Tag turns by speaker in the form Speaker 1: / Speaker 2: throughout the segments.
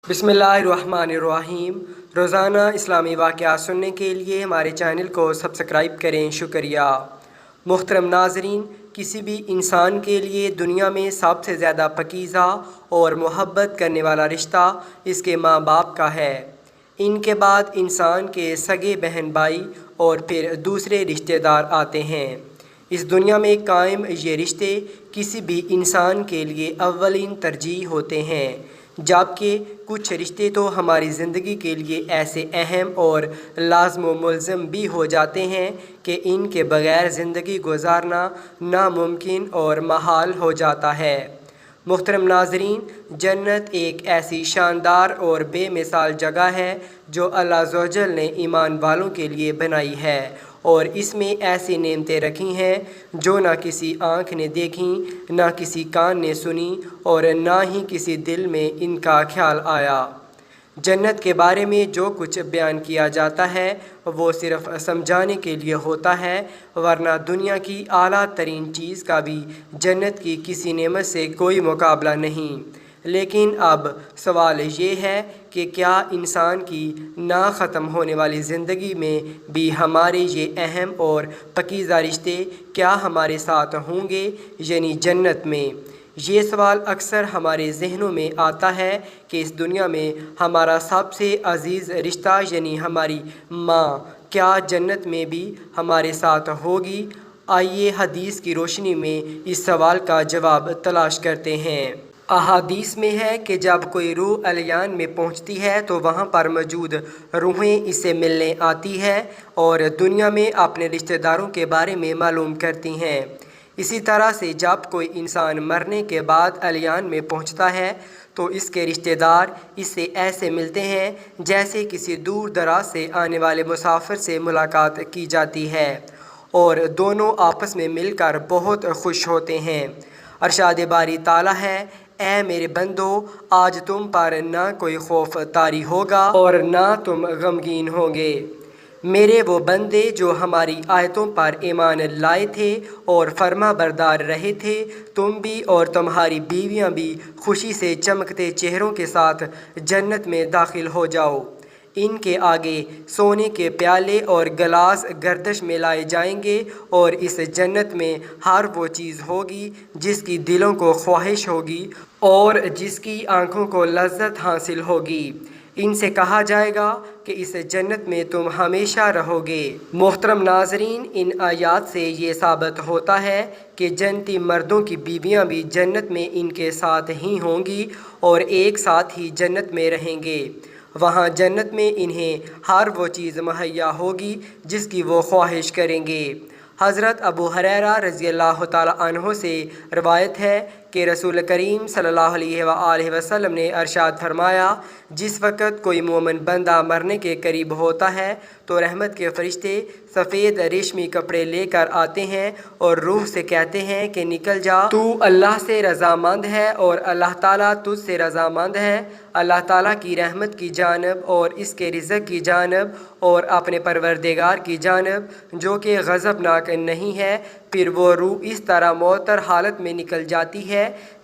Speaker 1: बिस्मिल्लाहिर्रहमानिर्रहीम। रोज़ाना इस्लामी वाक़यात सुनने के लिए हमारे चैनल को सब्सक्राइब करें, शुक्रिया। मुहतरम नाज़रीन, किसी भी इंसान के लिए दुनिया में सबसे ज़्यादा पकीज़ा और मोहब्बत करने वाला रिश्ता इसके माँ बाप का है। इनके बाद इंसान के सगे बहन भाई और फिर दूसरे रिश्तेदार आते हैं। इस दुनिया में कायम ये रिश्ते किसी भी इंसान के लिए अव्वलीन तरजीह होते हैं, जबकि कुछ रिश्ते तो हमारी ज़िंदगी के लिए ऐसे अहम और लाज़िम व मुल्ज़म भी हो जाते हैं कि इनके बग़ैर ज़िंदगी गुजारना नामुमकिन और महाल हो जाता है। मुहतरम नाज़रीन, जन्नत एक ऐसी शानदार और बेमिसाल जगह है जो अल्लाह अज़्ज़ व जल ने ईमान वालों के लिए बनाई है और इसमें ऐसी नेमतें रखी हैं जो ना किसी आँख ने देखी, ना किसी कान ने सुनी और ना ही किसी दिल में इनका ख्याल आया। जन्नत के बारे में जो कुछ बयान किया जाता है वो सिर्फ़ समझाने के लिए होता है, वरना दुनिया की आला तरीन चीज़ का भी जन्नत की किसी नेमत से कोई मुकाबला नहीं। लेकिन अब सवाल ये है कि क्या इंसान की ना ख़त्म होने वाली ज़िंदगी में भी हमारे ये अहम और पकीज़ा रिश्ते क्या हमारे साथ होंगे, यानी जन्नत में। ये सवाल अक्सर हमारे जहनों में आता है कि इस दुनिया में हमारा सबसे अज़ीज़ रिश्ता यानी हमारी माँ क्या जन्नत में भी हमारे साथ होगी। आइए हदीस की रोशनी में इस सवाल का जवाब तलाश करते हैं। अहादीस में है कि जब कोई रूह अलियान में पहुंचती है तो वहां पर मौजूद रूहें इससे मिलने आती है और दुनिया में अपने रिश्तेदारों के बारे में मालूम करती हैं। इसी तरह से जब कोई इंसान मरने के बाद अलियान में पहुंचता है तो इसके रिश्तेदार इससे ऐसे मिलते हैं जैसे किसी दूर दराज से आने वाले मुसाफिर से मुलाकात की जाती है और दोनों आपस में मिलकर बहुत खुश होते हैं। अरशाद बारी ताला है, ऐ मेरे बंदो, आज तुम पर ना कोई खौफ तारी होगा और ना तुम गमगीन होंगे। मेरे वो बंदे जो हमारी आयतों पर ईमान लाए थे और फर्मा बरदार रहे थे, तुम भी और तुम्हारी बीवियां भी खुशी से चमकते चेहरों के साथ जन्नत में दाखिल हो जाओ। इनके आगे सोने के प्याले और गिलास गर्दश में लाए जाएंगे और इस जन्नत में हर वो चीज़ होगी जिसकी दिलों को ख्वाहिश होगी और जिसकी आँखों को लज्जत हासिल होगी। इनसे कहा जाएगा कि इस जन्नत में तुम हमेशा रहोगे। मोहतरम नाजरीन, इन आयात से ये साबित होता है कि जन्नती मर्दों की बीवियां भी जन्नत में इनके साथ ही होंगी और एक साथ ही जन्नत में रहेंगे। वहाँ जन्नत में इन्हें हर वो चीज़ मुहैया होगी जिसकी वो ख्वाहिश करेंगे। हज़रत अबू हुरैरा रज़ियल्लाहु ताला अन्हो से रवायत है कि रसूल करीम सल्लल्लाहु अलैहि वसल्लम ने अरशाद फरमाया, जिस वक़्त कोई मोमिन बंदा मरने के करीब होता है तो रहमत के फ़रिश्ते सफ़ेद रेशमी कपड़े लेकर आते हैं और रूह से कहते हैं कि निकल जा, तू अल्लाह से रज़ामंद है और अल्लाह ताला तुझ से रज़ामंद है, अल्लाह ताला की रहमत की जानब और इसके रिज़्क़ की जानब और अपने परवरदिगार की जानब जो कि गज़बनाक नहीं है। फिर वो रूह इस तरह मुअत्तर हालत में निकल जाती है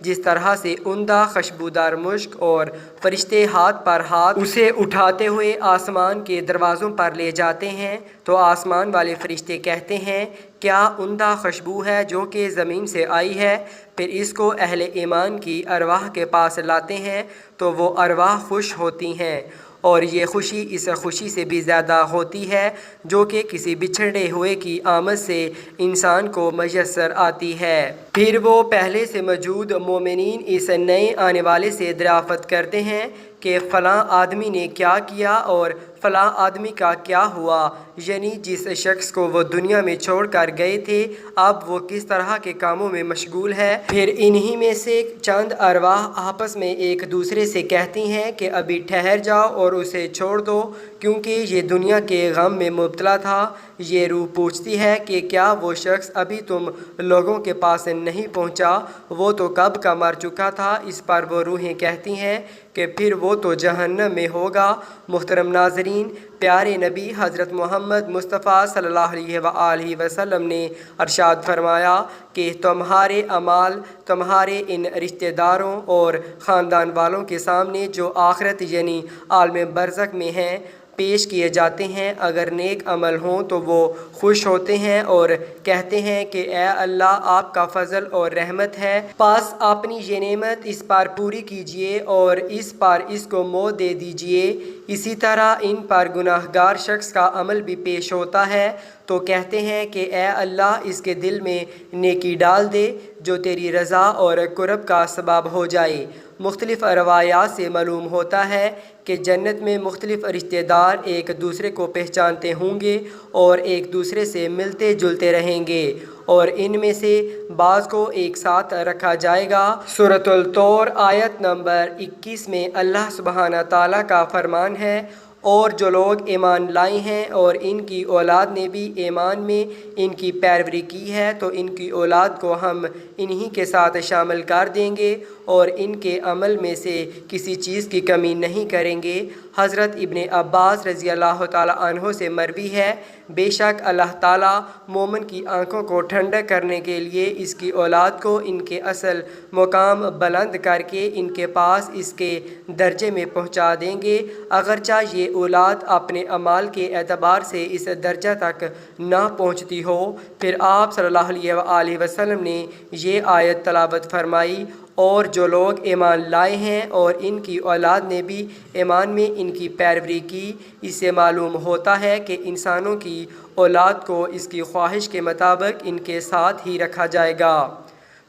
Speaker 1: जिस तरह से उम्दा खुशबूदार मुश्क, और फरिश्ते हाथ पर हाथ उसे उठाते हुए आसमान के दरवाज़ों पर ले जाते हैं तो आसमान वाले फरिश्ते कहते हैं, क्या उम्दा खुशबू है जो कि ज़मीन से आई है। फिर इसको अहले ईमान की अरवाह के पास लाते हैं तो वो अरवाह खुश होती हैं और ये खुशी इस खुशी से भी ज़्यादा होती है जो कि किसी बिछड़े हुए की आमद से इंसान को मयस्सर आती है। फिर वो पहले से मौजूद मोमिनीन इस नए आने वाले से दरियाफ़त करते हैं कि फ़लाँ आदमी ने क्या किया और फ़लाँ आदमी का क्या हुआ, यानी जिस शख्स को वो दुनिया में छोड़ कर गए थे अब वो किस तरह के कामों में मशगूल है। फिर इन्हीं में से चंद अरवाह आपस में एक दूसरे से कहती हैं कि अभी ठहर जाओ और उसे छोड़ दो क्योंकि ये दुनिया के गम में मुब्तला था। ये रूह पूछती है कि क्या वो शख्स अभी तुम लोगों के पास नहीं पहुंचा, वो तो कब का मर चुका था। इस पर वो रूहें कहती हैं کہ پھر وہ تو جہنم میں ہوگا۔ محترم ناظرین، پیارے نبی حضرت محمد مصطفیٰ صلی اللہ علیہ وآلہ وسلم نے ارشاد فرمایا کہ تمہارے اعمال تمہارے ان رشتہ داروں اور خاندان والوں کے سامنے جو آخرت یعنی عالم برزخ میں ہیں پیش کیے جاتے ہیں۔ اگر نیک عمل ہوں تو وہ خوش ہوتے ہیں اور کہتے ہیں کہ اے اللہ، آپ کا فضل اور رحمت ہے، پس اپنی یہ نعمت اس پر پوری کیجیے اور اس پر اس کو موت دے دیجیے۔ اسی طرح ان پر گناہ گار شخص کا عمل بھی پیش ہوتا ہے تو کہتے ہیں کہ اے اللہ، اس کے دل میں نیکی ڈال دے جو تیری رضا اور قرب کا سبب ہو جائے۔ مختلف روایات سے معلوم ہوتا ہے کہ جنت میں مختلف رشتہ دار ایک دوسرے کو پہچانتے ہوں گے اور ایک دوسرے سے ملتے جلتے رہیں گے اور ان میں سے بعض کو ایک ساتھ رکھا جائے گا۔ سورۃ الطور آیت نمبر 21 میں اللہ سبحانہ تعالیٰ کا فرمان ہے، اور جو لوگ ایمان لائے ہیں اور ان کی اولاد نے بھی ایمان میں ان کی پیروی کی ہے تو ان کی اولاد کو ہم انہی کے ساتھ شامل کر دیں گے اور ان کے عمل میں سے کسی چیز کی کمی نہیں کریں گے۔ حضرت ابن عباس رضی اللہ تعالیٰ عنہ سے مروی ہے، بے شک اللہ تعالیٰ مومن کی آنکھوں کو ٹھنڈا کرنے کے لیے اس کی اولاد کو ان کے اصل مقام بلند کر کے ان کے پاس اس کے درجے میں پہنچا دیں گے، اگرچہ یہ اولاد اپنے اعمال کے اعتبار سے اس درجہ تک نہ پہنچتی ہو۔ پھر آپ صلی اللہ علیہ وآلہ وسلم نے یہ آیت تلاوت فرمائی، اور جو لوگ ایمان لائے ہیں اور ان کی اولاد نے بھی ایمان میں ان کی پیروی کی، اس سے معلوم ہوتا ہے کہ انسانوں کی اولاد کو اس کی خواہش کے مطابق ان کے ساتھ ہی رکھا جائے گا۔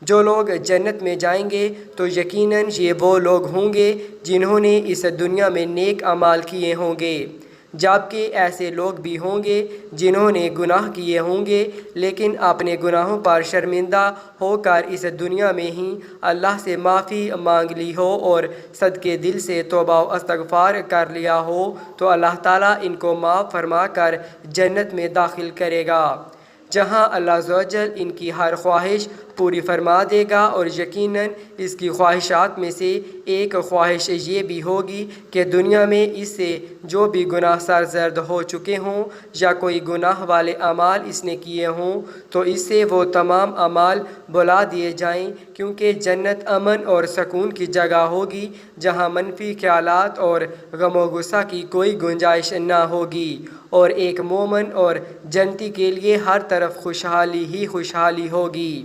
Speaker 1: جو لوگ جنت میں جائیں گے تو یقیناً یہ وہ لوگ ہوں گے جنہوں نے اس دنیا میں نیک اعمال کیے ہوں گے، جبکہ ایسے لوگ بھی ہوں گے جنہوں نے گناہ کیے ہوں گے لیکن اپنے گناہوں پر شرمندہ ہو کر اس دنیا میں ہی اللہ سے معافی مانگ لی ہو اور صدقے دل سے توبہ و استغفار کر لیا ہو تو اللہ تعالیٰ ان کو معاف فرما کر جنت میں داخل کرے گا، جہاں اللہ عز و جل ان کی ہر خواہش پوری فرما دے گا۔ اور یقیناً اس کی خواہشات میں سے ایک خواہش یہ بھی ہوگی کہ دنیا میں اس سے جو بھی گناہ سرزد ہو چکے ہوں یا کوئی گناہ والے اعمال اس نے کیے ہوں تو اس سے وہ تمام اعمال بلا دیے جائیں، کیونکہ جنت امن اور سکون کی جگہ ہوگی جہاں منفی خیالات اور غم و غصہ کی کوئی گنجائش نہ ہوگی، اور ایک مومن اور جنتی کے لیے ہر طرف خوشحالی ہی خوشحالی ہوگی،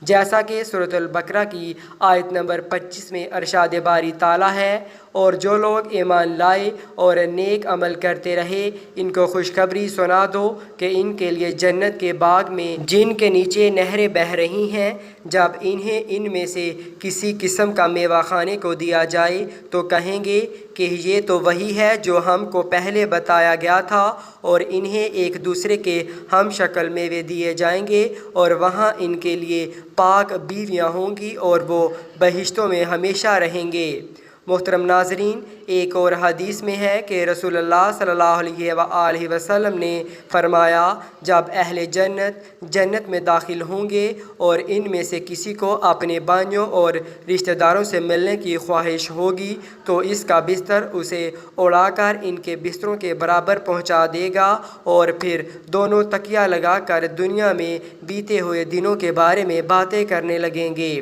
Speaker 1: جیسا کہ سورۃ البقرہ کی آیت نمبر 25 میں ارشاد باری تعالیٰ ہے، اور جو لوگ ایمان لائے اور نیک عمل کرتے رہے ان کو خوشخبری سنا دو کہ ان کے لیے جنت کے باغ میں جن کے نیچے نہریں بہہ رہی ہیں، جب انہیں ان میں سے کسی قسم کا میوہ کھانے کو دیا جائے تو کہیں گے کہ یہ تو وہی ہے جو ہم کو پہلے بتایا گیا تھا، اور انہیں ایک دوسرے کے ہم شکل میوے دیے جائیں گے اور وہاں ان کے لیے پاک بیویاں ہوں گی اور وہ بہشتوں میں ہمیشہ رہیں گے۔ محترم ناظرین، ایک اور حدیث میں ہے کہ رسول اللہ صلی اللہ علیہ وآلہ وسلم نے فرمایا، جب اہل جنت جنت میں داخل ہوں گے اور ان میں سے کسی کو اپنے بھائیوں اور رشتہ داروں سے ملنے کی خواہش ہوگی تو اس کا بستر اسے اڑا کر ان کے بستروں کے برابر پہنچا دے گا، اور پھر دونوں تکیہ لگا کر دنیا میں بیتے ہوئے دنوں کے بارے میں باتیں کرنے لگیں گے۔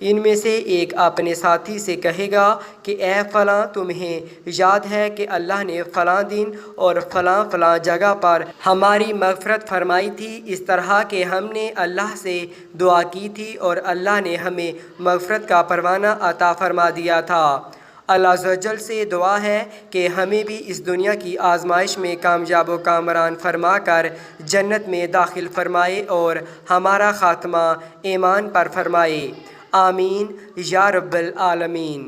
Speaker 1: ان میں سے ایک اپنے ساتھی سے کہے گا کہ اے فلاں، تمہیں یاد ہے کہ اللہ نے فلاں دن اور فلاں فلاں جگہ پر ہماری مغفرت فرمائی تھی، اس طرح کہ ہم نے اللہ سے دعا کی تھی اور اللہ نے ہمیں مغفرت کا پروانہ عطا فرما دیا تھا۔ اللہ عز و جل سے دعا ہے کہ ہمیں بھی اس دنیا کی آزمائش میں کامیاب و کامران فرما کر جنت میں داخل فرمائے اور ہمارا خاتمہ ایمان پر فرمائے، آمین یا رب العالمین۔